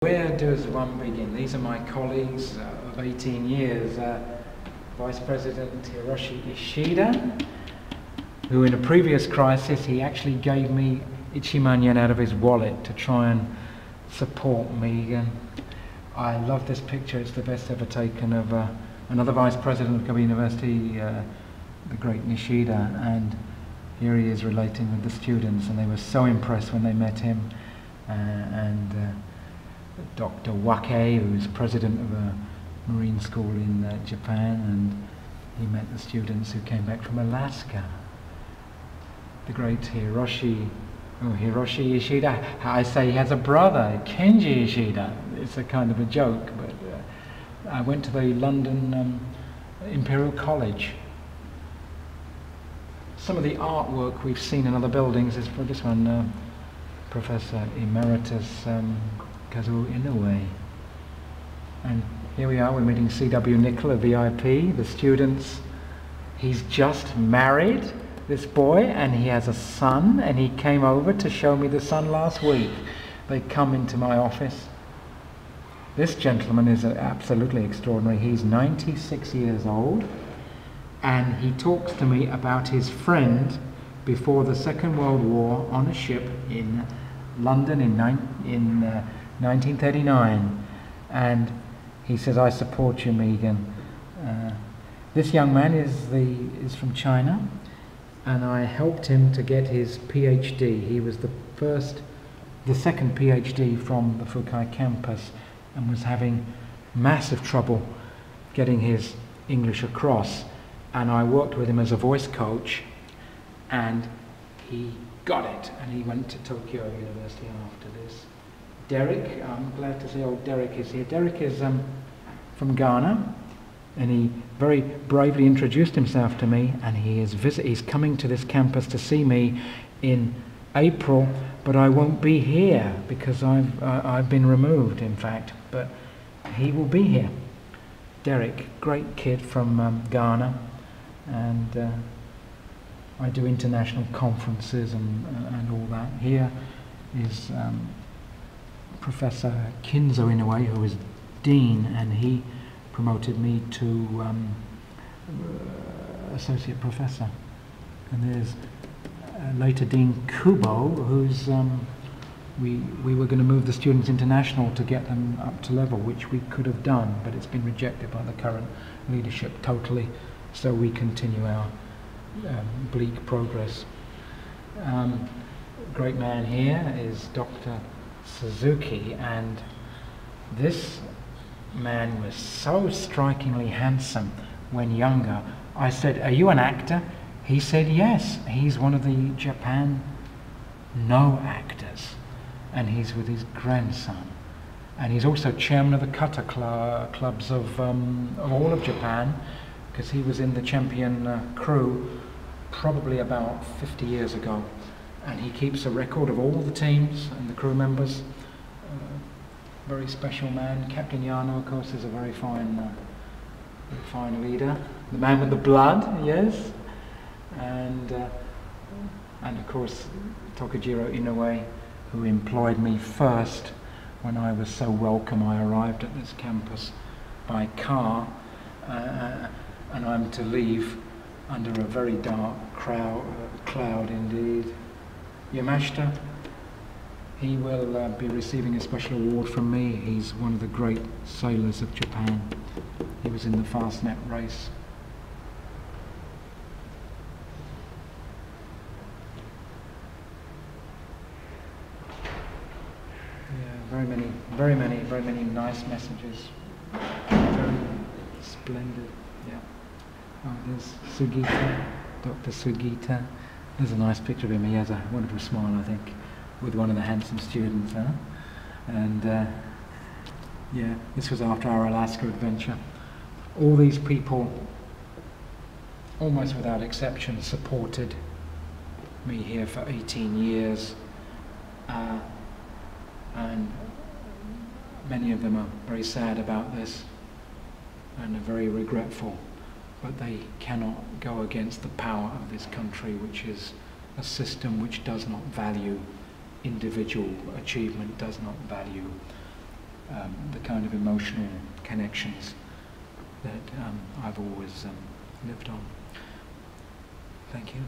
Where does one begin? These are my colleagues of 18 years. Vice President Hiroshi Ishida, who in a previous crisis he actually gave me Ichiman yen out of his wallet to try and support me. And I love this picture. It's the best ever taken of another Vice President of Kobe University, the great Nishida, and here he is relating with the students, and they were so impressed when they met him. Dr. Fukae, who's president of a marine school in Japan, and he met the students who came back from Alaska. The great Hiroshi Ishida. I say he has a brother, Kenji Ishida. It's a kind of a joke, but I went to the London Imperial College. Some of the artwork we've seen in other buildings is for this one, Professor Emeritus Kazuo Inoue. And here we are, we're meeting C.W. Nicol, a VIP, the students. He's just married, this boy, and he has a son, and he came over to show me the son last week. They come into my office. This gentleman is absolutely extraordinary. He's 96 years old, and he talks to me about his friend before the Second World War on a ship in London in 1939, and he says, "I support you, Megan." This young man is from China, and I helped him to get his PhD. He was the second PhD from the Fukae campus, and was having massive trouble getting his English across. And I worked with him as a voice coach, and he got it, and he went to Tokyo University after this. Derek, I'm glad to see old Derek is here. Derek is from Ghana, and he very bravely introduced himself to me, and he's coming to this campus to see me in April, but I won't be here because I've been removed, in fact, but he will be here. Derek, great kid from Ghana, and I do international conferences and all that. Here is Professor Kinzo Inoue, who is Dean, and he promoted me to Associate Professor. And there's later Dean Kubo, who's we were going to move the students international to get them up to level, which we could have done, but it's been rejected by the current leadership totally, so we continue our bleak progress. Great man here is Dr. Suzuki, and this man was so strikingly handsome when younger. I said, "Are you an actor?" He said, "Yes." He's one of the Japan no actors, and he's with his grandson, and he's also chairman of the kata clubs of all of Japan, because he was in the champion crew probably about 50 years ago, and he keeps a record of all the teams and the crew members. Very special man. Captain Yano, of course, is a very fine leader. The man with the blood, yes, and of course Tokujiro Inoue, who employed me first when I was so welcome. I arrived at this campus by car, and I'm to leave under a very dark cloud indeed. Yamashita, he will be receiving a special award from me. He's one of the great sailors of Japan. He was in the Fastnet race. Yeah, very many nice messages. Very splendid. Yeah. Oh, there's Sugita, Dr. Sugita. There's a nice picture of him. He has a wonderful smile, I think, with one of the handsome students. And yeah, this was after our Alaska adventure. All these people, almost without exception, supported me here for 18 years. And many of them are very sad about this and are very regretful. But they cannot go against the power of this country, which is a system which does not value individual achievement, does not value kind of emotional connections that I've always lived on. Thank you.